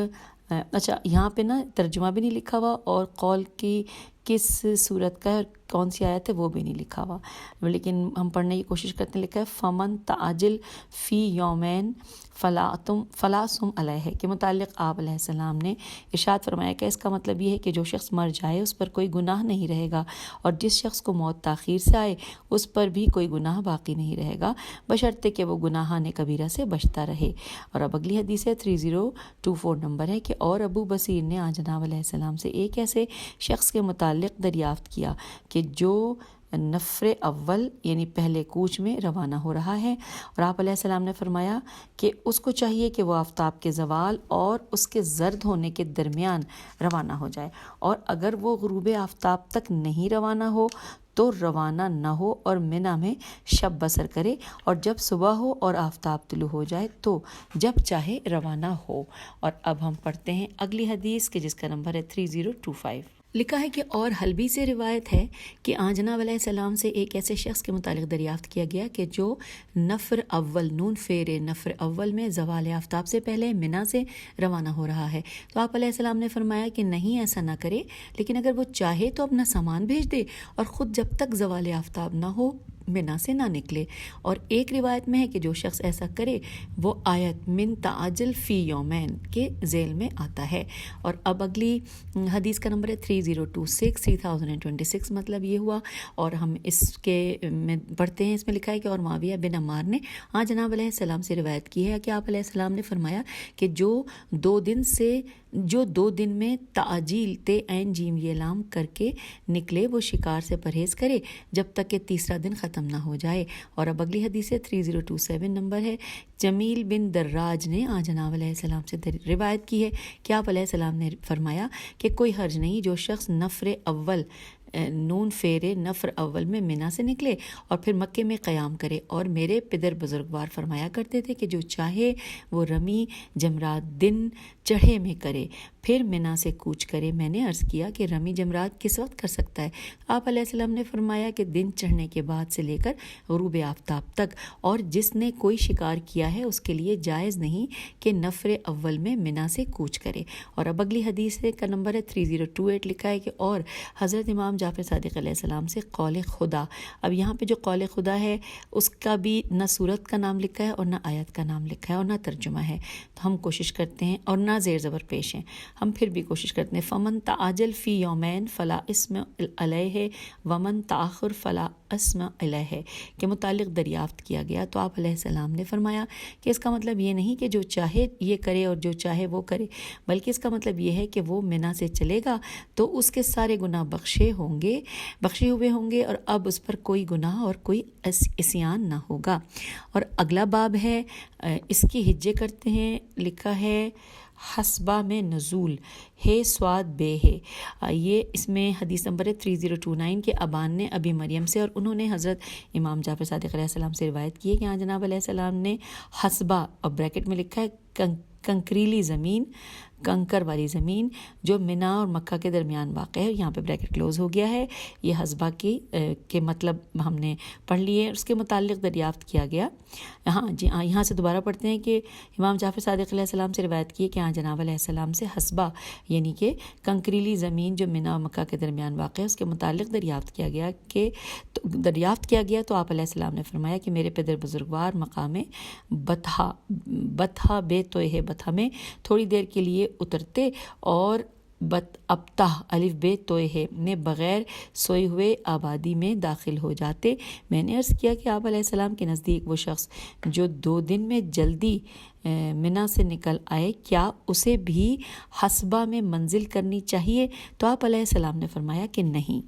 اچھا یہاں پہ نا ترجمہ بھی نہیں لکھا ہوا اور قول کی کس صورت کا ہے اور کون سی آیت ہے وہ بھی نہیں لکھا ہوا، لیکن ہم پڑھنے کی کوشش کرتے ہیں۔ لکھا ہے فمن تعجل فی یومین فلا سم علیہ کے متعلق آپ علیہ السلام نے ارشاد فرمایا کہ اس کا مطلب یہ ہے کہ جو شخص مر جائے اس پر کوئی گناہ نہیں رہے گا، اور جس شخص کو موت تاخیر سے آئے اس پر بھی کوئی گناہ باقی نہیں رہے گا بشرطے کہ وہ گناہان کبیرہ سے بچتا رہے۔ اور اب اگلی حدیث ہے 3024 نمبر ہے کہ اور ابو بصیر نے جناب علیہ السلام سے ایک ایسے شخص کے متعلق دریافت کیا کہ جو نفر اول یعنی پہلے کوچ میں روانہ ہو رہا ہے، اور آپ علیہ السلام نے فرمایا کہ اس کو چاہیے کہ وہ آفتاب کے زوال اور اس کے زرد ہونے کے درمیان روانہ ہو جائے، اور اگر وہ غروب آفتاب تک نہیں روانہ ہو تو روانہ نہ ہو اور منا میں شب بسر کرے، اور جب صبح ہو اور آفتاب طلوع ہو جائے تو جب چاہے روانہ ہو۔ اور اب ہم پڑھتے ہیں اگلی حدیث کہ جس کا نمبر ہے 3025۔ لکھا ہے کہ اور حلبی سے روایت ہے کہ جناب علیہ السلام سے ایک ایسے شخص کے متعلق دریافت کیا گیا کہ جو نفر اول نفر اول میں زوال آفتاب سے پہلے منا سے روانہ ہو رہا ہے. تو آپ علیہ السلام نے فرمایا کہ نہیں، ایسا نہ کرے، لیکن اگر وہ چاہے تو اپنا سامان بھیج دے اور خود جب تک زوال آفتاب نہ ہو منا سے نہ نکلے. اور ایک روایت میں ہے کہ جو شخص ایسا کرے وہ آیت من تعجل فی یومین کے ذیل میں آتا ہے. اور اب اگلی حدیث کا نمبر ہے 3026 مطلب یہ ہوا. اور ہم اس کے میں پڑھتے ہیں، اس میں لکھا ہے کہ اور معاویہ بن عمار نے جناب علیہ السلام سے روایت کی ہے کہ آپ علیہ السلام نے فرمایا کہ جو 2 دن میں تعجیل تے عین جیم یہ لام کر کے نکلے وہ شکار سے پرہیز کرے جب تک کہ تیسرا دن ختم نہ ہو جائے. اور اب اگلی حدیث 3027 نمبر ہے. جمیل بن دراج نے جناب علیہ السلام سے روایت کی ہے کہ آپ علیہ السلام نے فرمایا کہ کوئی حرج نہیں جو شخص نفر اول میں منا سے نکلے اور پھر مکے میں قیام کرے. اور میرے پدر بزرگوار فرمایا کرتے تھے کہ جو چاہے وہ رمی جمرات دن چڑھے میں کرے پھر منا سے کوچ کرے. میں نے عرض کیا کہ رمی جمرات کس وقت کر سکتا ہے؟ آپ علیہ السلام نے فرمایا کہ دن چڑھنے کے بعد سے لے کر غروب آفتاب تک، اور جس نے کوئی شکار کیا ہے اس کے لیے جائز نہیں کہ نفر اول میں منا سے کوچ کرے. اور اب اگلی حدیث کا نمبر ہے 3028. لکھا ہے کہ اور حضرت امام جعفر صادق علیہ السلام سے قول خدا. اب یہاں پہ جو قول خدا ہے اس کا بھی نہ صورت کا نام لکھا ہے اور نہ آیت کا نام لکھا ہے اور نہ ترجمہ ہے. تو ہم کوشش کرتے ہیں، اور نہ زیر زبر پیش ہیں، ہم پھر بھی کوشش کرتے ہیں. فمن تعجل فی یومین فلا اسم علیہ ومن تاخر فلا اسم علیہ کے متعلق دریافت کیا گیا. تو آپ علیہ السلام نے فرمایا کہ اس کا مطلب یہ نہیں کہ جو چاہے یہ کرے اور جو چاہے وہ کرے، بلکہ اس کا مطلب یہ ہے کہ وہ منا سے چلے گا تو اس کے سارے گناہ بخشے ہوئے ہوں گے اور اب اس پر کوئی گناہ اور کوئی عصیان نہ ہوگا. اور اگلا باب ہے، اس کی ہجے کرتے ہیں. لکھا ہے حسبہ میں نزول ہے سواد بے ہے. یہ اس میں حدیث نمبر ہے 3029 کے ابان نے ابی مریم سے، اور انہوں نے حضرت امام جعفر صادق علیہ السلام سے روایت کی ہے کہ جناب علیہ السلام نے حسبہ، اور بریکٹ میں لکھا ہے کنکریلی زمین، کنکر والی زمین جو منا اور مکہ کے درمیان واقع ہے، یہاں پہ بریکٹ کلوز ہو گیا ہے. یہ حسبہ کے مطلب ہم نے پڑھ لیے. اس کے متعلق دریافت کیا گیا. یہاں سے دوبارہ پڑھتے ہیں کہ امام جعفر صادق علیہ السلام سے روایت کی کہ جناب علیہ السلام سے حسبہ یعنی کہ کنکریلی زمین جو منا اور مکہ کے درمیان واقع ہے اس کے متعلق دریافت کیا گیا تو آپ علیہ السلام نے فرمایا کہ میرے پدر بزرگوار مقام بطحہ بے توہ بطحہ میں تھوڑی دیر کے لیے اترتے اور ابتح الف بے توہ میں بغیر سوئے ہوئے آبادی میں داخل ہو جاتے. میں نے عرض کیا کہ آپ علیہ السلام کے نزدیک وہ شخص جو 2 دن میں جلدی منا سے نکل آئے کیا اسے بھی حسبہ میں منزل کرنی چاہیے؟ تو آپ علیہ السلام نے فرمایا کہ نہیں.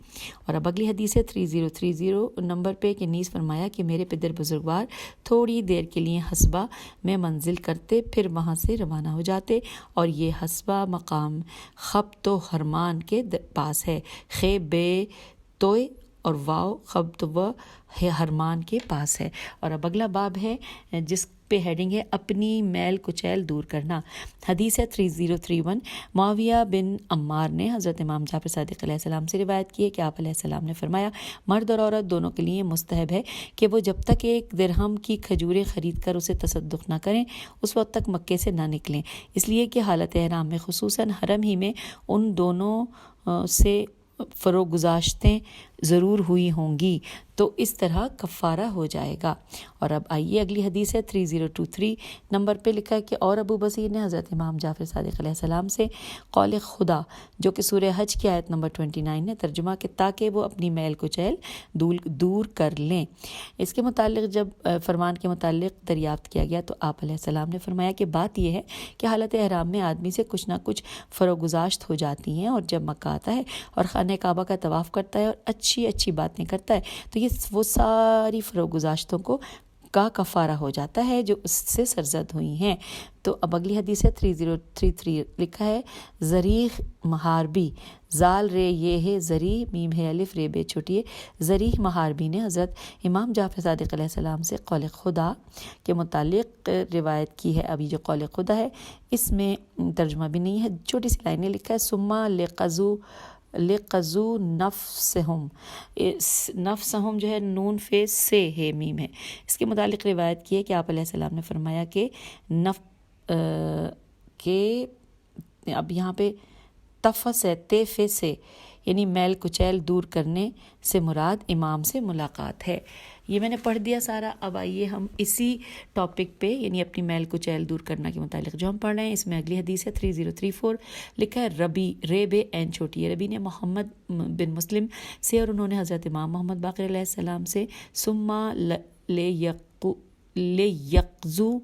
اور اب اگلی حدیث ہے 3030 نمبر پہ کہ نیز فرمایا کہ میرے پدر بزرگوار تھوڑی دیر کے لیے حسبہ میں منزل کرتے پھر وہاں سے روانہ ہو جاتے. اور یہ حسبہ مقام خبت و حرمان کے پاس ہے، خے بے توئے اور واو خبت و حرمان کے پاس ہے. اور اب اگلا باب ہے جس پہ ہیڈنگ ہے اپنی میل کچیل دور کرنا. حدیث ہے 3031. معاویہ بن عمار نے حضرت امام جعفر صادق علیہ السلام سے روایت کی ہے کہ آپ علیہ السلام نے فرمایا مرد اور عورت دونوں کے لیے مستحب ہے کہ وہ جب تک 1 درہم کی کھجوریں خرید کر اسے تصدق نہ کریں اس وقت تک مکے سے نہ نکلیں، اس لیے کہ حالت احرام میں خصوصاً حرم ہی میں ان دونوں سے فروگزاشتیں ضرور ہوئی ہوں گی تو اس طرح کفارہ ہو جائے گا. اور اب آئیے اگلی حدیث ہے 3023 نمبر پہ لکھا ہے کہ اور ابو بصیر نے حضرت امام جعفر صادق علیہ السلام سے قول خدا جو کہ سورہ حج کی آیت نمبر 29 نے ترجمہ کہ تاکہ وہ اپنی میل کچیل دور کر لیں. اس کے متعلق جب فرمان کے متعلق دریافت کیا گیا تو آپ علیہ السلام نے فرمایا کہ بات یہ ہے کہ حالت احرام میں آدمی سے کچھ نہ کچھ فروگزاشت ہو جاتی ہیں، اور جب مکہ آتا ہے اور خانہ کعبہ کا طواف کرتا ہے اور اچھی باتیں کرتا ہے تو یہ وہ ساری فروگزاشتوں کا کفارہ ہو جاتا ہے جو اس سے سرزد ہوئی ہیں. تو اب اگلی حدیث ہے 3033. لکھا ہے زریح محاربی زال رے یہ ہے زریح میم ہے الف رے بے چھوٹی ہے زریح محاربی نے حضرت امام جعفر صادق علیہ السلام سے قول خدا کے متعلق روایت کی ہے. ابھی جو قول خدا ہے اس میں ترجمہ بھی نہیں ہے، چھوٹی سی لائنیں لکھا ہے سما لقزو لقزو نفسہم، نفسہم جو ہے نون فے سے ہے، میم ہے، اس کے متعلق روایت کی ہے کہ آپ علیہ السلام نے فرمایا کہ کہ اب یہاں پہ تفس ہے، تیفے سے یعنی میل کچیل دور کرنے سے مراد امام سے ملاقات ہے۔ یہ میں نے پڑھ دیا سارا۔ اب آئیے ہم اسی ٹاپک پہ یعنی اپنی میل کچیل دور کرنا کے متعلق جو ہم پڑھ رہے ہیں، اس میں اگلی حدیث ہے 3034، لکھا ہے ربی ریب این چھوٹی ہے، ربی نے محمد بن مسلم سے اور انہوں نے حضرت امام محمد باقر علیہ السلام سے ثم لیقضوا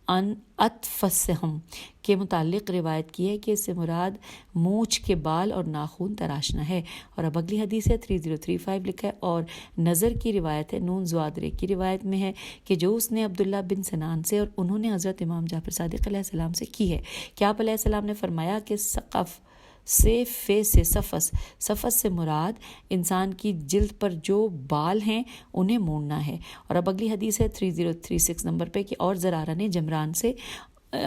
ان اطفسہم کے متعلق روایت کی ہے کہ اس سے مراد مونچھ کے بال اور ناخن تراشنا ہے۔ اور اب اگلی حدیث ہے 3035، لکھا ہے اور نظر کی روایت ہے، نون زوادرے کی روایت میں ہے کہ جو اس نے عبداللہ بن سنان سے اور انہوں نے حضرت امام جعفر صادق علیہ السلام سے کی ہے کہ آپ علیہ السلام نے فرمایا کہ سقف سے فے سے سفس سے مراد انسان کی جلد پر جو بال ہیں انہیں مونڈنا ہے۔ اور اب اگلی حدیث ہے 3036 نمبر پہ کہ اور زرارہ نے جمران سے،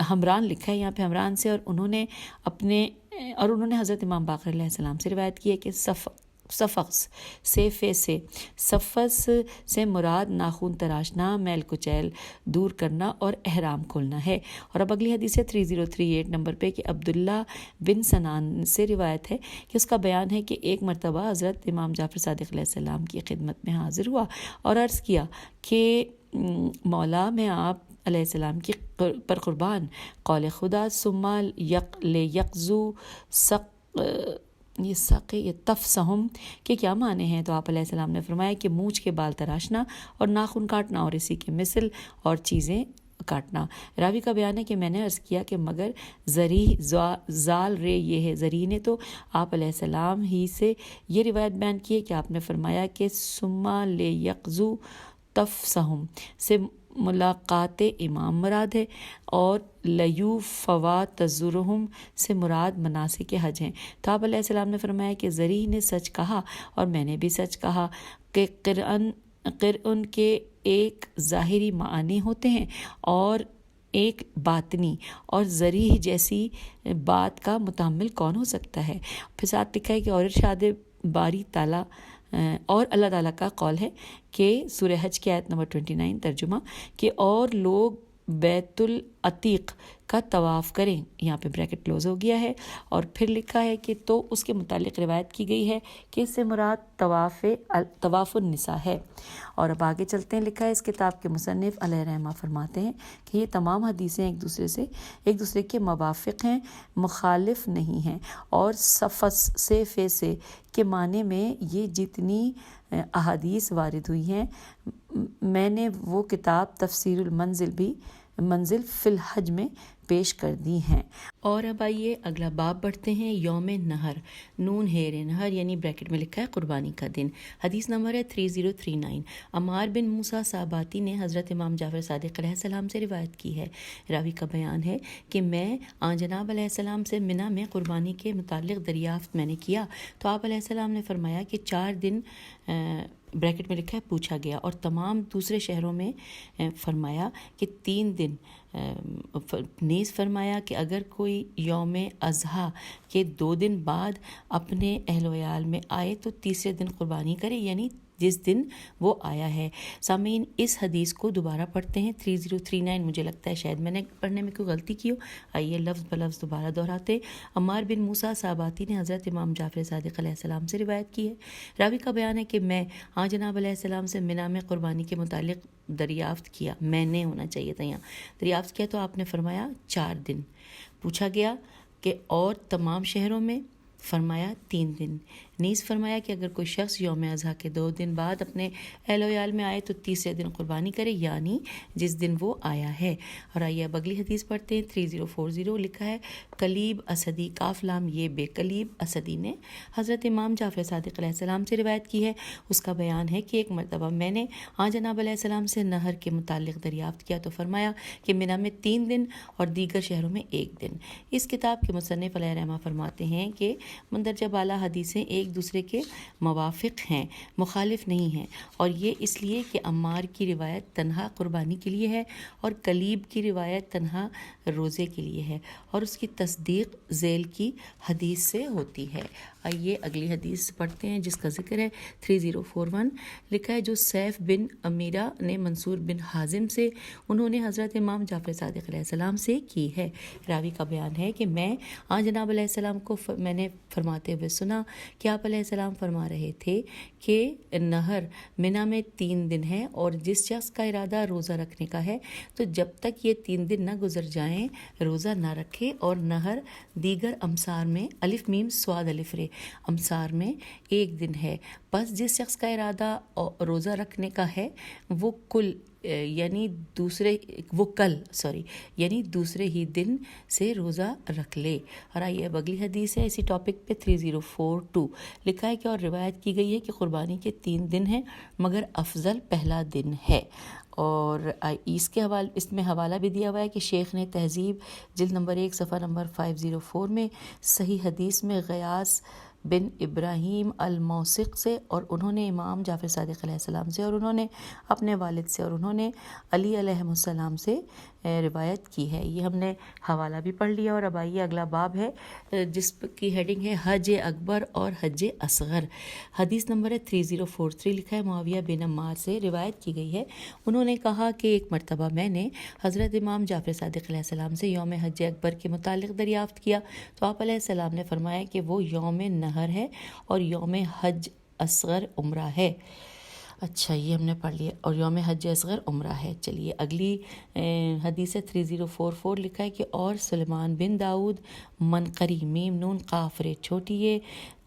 ہمران لکھا ہے یہاں پہ ہمران سے، اور انہوں نے حضرت امام باقر علیہ السلام سے روایت کی ہے کہ سفس سے فے سے، سفس سے مراد ناخن تراشنا، میل کچیل دور کرنا اور احرام کھولنا ہے۔ اور اب اگلی حدیث ہے 3038 نمبر پہ کہ عبداللہ بن سنان سے روایت ہے کہ اس کا بیان ہے کہ ایک مرتبہ حضرت امام جعفر صادق علیہ السلام کی خدمت میں حاضر ہوا اور عرض کیا کہ مولا میں آپ علیہ السلام کی پر قربان، قول خدا ثم لیقضوا یہ تفسہم کے کیا معنی ہیں؟ تو آپ علیہ السلام نے فرمایا کہ مونچھ کے بال تراشنا اور ناخن کاٹنا اور اسی کے مثل اور چیزیں کاٹنا۔ راوی کا بیان ہے کہ میں نے عرض کیا کہ مگر زری زال رے یہ ہے، زری نے تو آپ علیہ السلام ہی سے یہ روایت بیان کی ہے کہ آپ نے فرمایا کہ ثم لیقضوا تفسہم سے ملاقات امام مراد ہے اور لیو فوا تزرہم سے مراد مناسک حج ہیں۔ تو آپ علیہ السلام نے فرمایا کہ زری نے سچ کہا اور میں نے بھی سچ کہا کہ قرآن کے ایک ظاہری معنی ہوتے ہیں اور ایک باطنی، اور زری جیسی بات کا متحمل کون ہو سکتا ہے؟ پھر ساتھ لکھا ہے کہ اور ارشاد باری تعالیٰ اور اللہ تعالیٰ کا قول ہے کہ سورہ حج کی آیت نمبر 29 ترجمہ کہ اور لوگ بیت العتیق کا طواف کریں، یہاں پہ بریکٹ کلوز ہو گیا ہے، اور پھر لکھا ہے کہ تو اس کے متعلق روایت کی گئی ہے کہ اس سے مراد طواف النساء ہے۔ اور اب آگے چلتے ہیں، لکھا ہے اس کتاب کے مصنف علیہ رحمہ فرماتے ہیں کہ یہ تمام حدیثیں ایک دوسرے کے موافق ہیں، مخالف نہیں ہیں، اور سفس سے فے سے کے معنی میں یہ جتنی احادیث وارد ہوئی ہیں میں نے وہ کتاب تفسیر منزل فی الحج میں پیش کر دی ہیں۔ اور اب آئیے اگلا باب بڑھتے ہیں، یوم نہر، نون ہیر نہر یعنی بریکٹ میں لکھا ہے قربانی کا دن۔ حدیث نمبر ہے 3039، عمار بن موسیٰ صاباتی نے حضرت امام جعفر صادق علیہ السلام سے روایت کی ہے۔ راوی کا بیان ہے کہ میں جناب علیہ السلام سے منی میں قربانی کے متعلق دریافت میں نے کیا تو آپ علیہ السلام نے فرمایا کہ 4 دن بریکٹ میں لکھا ہے پوچھا گیا، اور تمام دوسرے شہروں میں فرمایا کہ 3 دن، نیز فرمایا کہ اگر کوئی یوم اضحیٰ کے 2 دن بعد اپنے اہل و عیال میں آئے تو تیسرے دن قربانی کرے، یعنی جس دن وہ آیا ہے۔ سامعین اس حدیث کو دوبارہ پڑھتے ہیں 3039، مجھے لگتا ہے شاید میں نے پڑھنے میں کوئی غلطی کی ہو، آئیے لفظ بلفظ دوبارہ دہراتے۔ عمار بن موسیٰ صاباتی نے حضرت امام جعفر صادق علیہ السلام سے روایت کی ہے۔ راوی کا بیان ہے کہ میں جناب علیہ السلام سے منی میں قربانی کے متعلق دریافت کیا، میں نے ہونا چاہیے تھا یہاں، دریافت کیا تو آپ نے فرمایا 4 دن، پوچھا گیا کہ اور تمام شہروں میں، فرمایا 3 دن، نیز فرمایا کہ اگر کوئی شخص یوم اضحیٰ کے 2 دن بعد اپنے اہل و عیال میں آئے تو تیسرے دن قربانی کرے، یعنی جس دن وہ آیا ہے۔ اور آئیے اب اگلی حدیث پڑھتے ہیں 3040، لکھا ہے کلیب اسدی، کاف لام یہ بے، کلیب اسدی نے حضرت امام جعفر صادق علیہ السلام سے روایت کی ہے۔ اس کا بیان ہے کہ ایک مرتبہ میں نے جناب علیہ السلام سے نہر کے متعلق دریافت کیا تو فرمایا کہ منی میں 3 دن اور دیگر شہروں میں 1 دن۔ اس کتاب کے مصنف علیہ رحمہ فرماتے ہیں کہ مندرجہ بالا حدیثیں ایک دوسرے کے موافق ہیں، مخالف نہیں ہیں، اور یہ اس لیے کہ عمار کی روایت تنہا قربانی کے لیے ہے اور کلیب کی روایت تنہا روزے کے لیے ہے اور اس کی تصدیق ذیل کی حدیث سے ہوتی ہے۔ آئیے اگلی حدیث پڑھتے ہیں جس کا ذکر ہے 3041، لکھا ہے جو سیف بن امیرہ نے منصور بن حازم سے، انہوں نے حضرت امام جعفر صادق علیہ السلام سے کی ہے۔ راوی کا بیان ہے کہ میں جناب علیہ السلام کو میں نے فرماتے ہوئے سنا کہ آپ علیہ السلام فرما رہے تھے کہ نہر منا میں 3 دن ہے، اور جس شخص کا ارادہ روزہ رکھنے کا ہے تو جب تک یہ 3 دن نہ گزر جائیں روزہ نہ رکھے، اور نہر دیگر امصار میں الف میم صاد الف ر امصار میں 1 دن ہے۔ بس جس شخص کا ارادہ روزہ رکھنے کا ہے وہ کل یعنی دوسرے ہی دن سے روزہ رکھ لے۔ اور آئیے اب اگلی حدیث ہے اسی ٹاپک پہ 3042، لکھا ہے کہ اور روایت کی گئی ہے کہ قربانی کے 3 دن ہیں مگر افضل پہلا دن ہے۔ اور اس میں حوالہ بھی دیا ہوا ہے کہ شیخ نے تہذیب جلد نمبر 1 صفحہ نمبر 504 میں صحیح حدیث میں غیاث بن ابراہیم الموثق سے، اور انہوں نے امام جعفر صادق علیہ السلام سے، اور انہوں نے اپنے والد سے، اور انہوں نے علی علیہ السلام سے روایت کی ہے۔ یہ ہم نے حوالہ بھی پڑھ لیا۔ اور اب آئیے اگلا باب ہے جس کی ہیڈنگ ہے حج اکبر اور حج اصغر۔ حدیث نمبر ہے 3043، لکھا ہے معاویہ بن عمار سے روایت کی گئی ہے، انہوں نے کہا کہ ایک مرتبہ میں نے حضرت امام جعفر صادق علیہ السلام سے یوم حج اکبر کے متعلق دریافت کیا تو آپ علیہ السلام نے فرمایا کہ وہ یوم نہر ہے اور یوم حج اصغر عمرہ ہے۔ اچھا یہ ہم نے پڑھ لیا، اور یوم حج اصغر عمرہ ہے۔ چلیے اگلی حدیث 3044، لکھا ہے کہ اور سلیمان بن داؤد منقری میم نون قاف ر چھوٹی ہے،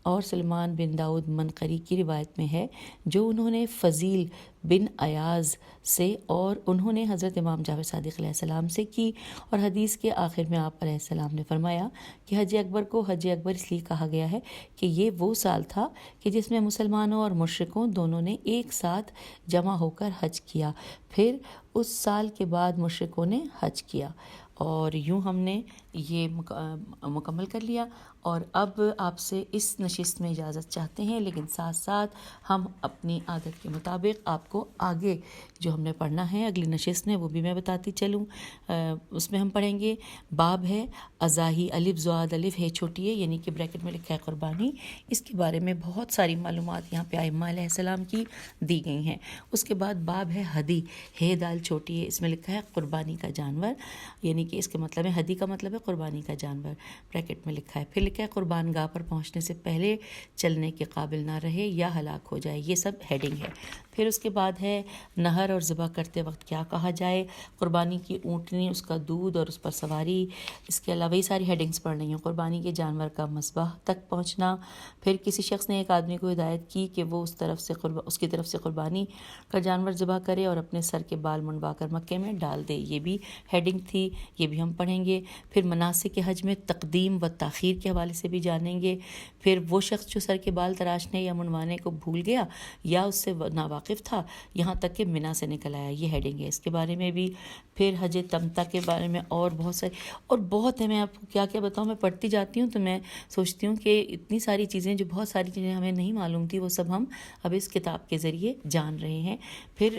اور سلمان بن داؤد منقری کی روایت میں ہے جو انہوں نے فضیل بن ایاز سے، اور انہوں نے حضرت امام جعفر صادق علیہ السلام سے کی، اور حدیث کے آخر میں آپ علیہ السلام نے فرمایا کہ حج اکبر کو حج اکبر اس لیے کہا گیا ہے کہ یہ وہ سال تھا کہ جس میں مسلمانوں اور مشرکوں دونوں نے ایک ساتھ جمع ہو کر حج کیا، پھر اس سال کے بعد مشرکوں نے حج کیا۔ اور یوں ہم نے یہ مکمل کر لیا، اور اب آپ سے اس نشست میں اجازت چاہتے ہیں، لیکن ساتھ ساتھ ہم اپنی عادت کے مطابق آپ کو آگے جو ہم نے پڑھنا ہے اگلی نشست میں وہ بھی میں بتاتی چلوں۔ اس میں ہم پڑھیں گے باب ہے اضاحی الف زواد الف ہے چھوٹی ہے، یعنی کہ بریکٹ میں لکھا ہے قربانی۔ اس کے بارے میں بہت ساری معلومات یہاں پہ ائمہ علیہ السلام کی دی گئی ہیں۔ اس کے بعد باب ہے ہدی ہے دال چھوٹی ہے، اس میں لکھا ہے قربانی کا جانور، یعنی کہ اس کے مطلب ہے ہدی کا مطلب ہے قربانی کا جانور، بریکٹ میں لکھا ہے۔ پھر لکھا ہے قربان گاہ پر پہنچنے سے پہلے چلنے کے قابل نہ رہے یا ہلاک ہو جائے، یہ سب ہیڈنگ ہے۔ پھر اس کے بعد ہے نہر اور ذبح کرتے وقت کیا کہا جائے، قربانی کی اونٹنی، اس کا دودھ اور اس پر سواری، اس کے علاوہ یہ ساری ہیڈنگز پڑھ رہی ہوں۔ قربانی کے جانور کا مذبح تک پہنچنا، پھر کسی شخص نے ایک آدمی کو ہدایت کی کہ وہ اس کی طرف سے قربانی کا جانور ذبح کرے اور اپنے سر کے بال منڈوا کر مکے میں ڈال دے، یہ بھی ہیڈنگ تھی، یہ بھی ہم پڑھیں گے۔ پھر مناسک حج میں تقدیم و تاخیر کے حوالے سے بھی جانیں گے۔ پھر وہ شخص جو سر کے بال تراشنے یا منڈوانے کو بھول گیا یا اس سے ناواقف تھا یہاں تک کہ منا سے نکل آیا، یہ ہیڈنگ ہے، اس کے بارے میں بھی۔ پھر حج تمتع کے بارے میں اور بہت ساری اور بہت ہے، میں آپ کو کیا کیا بتاؤں، میں پڑھتی جاتی ہوں تو میں سوچتی ہوں کہ اتنی ساری چیزیں، جو بہت ساری چیزیں ہمیں نہیں معلوم تھی وہ سب ہم اب اس کتاب کے ذریعے جان رہے ہیں۔ پھر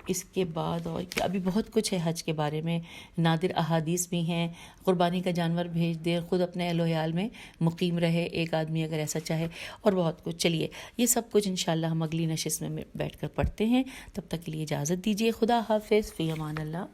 اس کے بعد اور ابھی بہت کچھ ہے حج کے بارے میں، نادر احادیث بھی ہیں، قربانی کا جانور بھیج دے، خود اپنے اہل و عیال میں مقیم رہے ایک آدمی اگر ایسا چاہے، اور بہت کچھ۔ چلیے یہ سب کچھ انشاءاللہ ہم اگلی نشست میں بیٹھ کر پڑھتے ہیں، تب تک کے لیے اجازت دیجیے، خدا حافظ، فی امان اللہ۔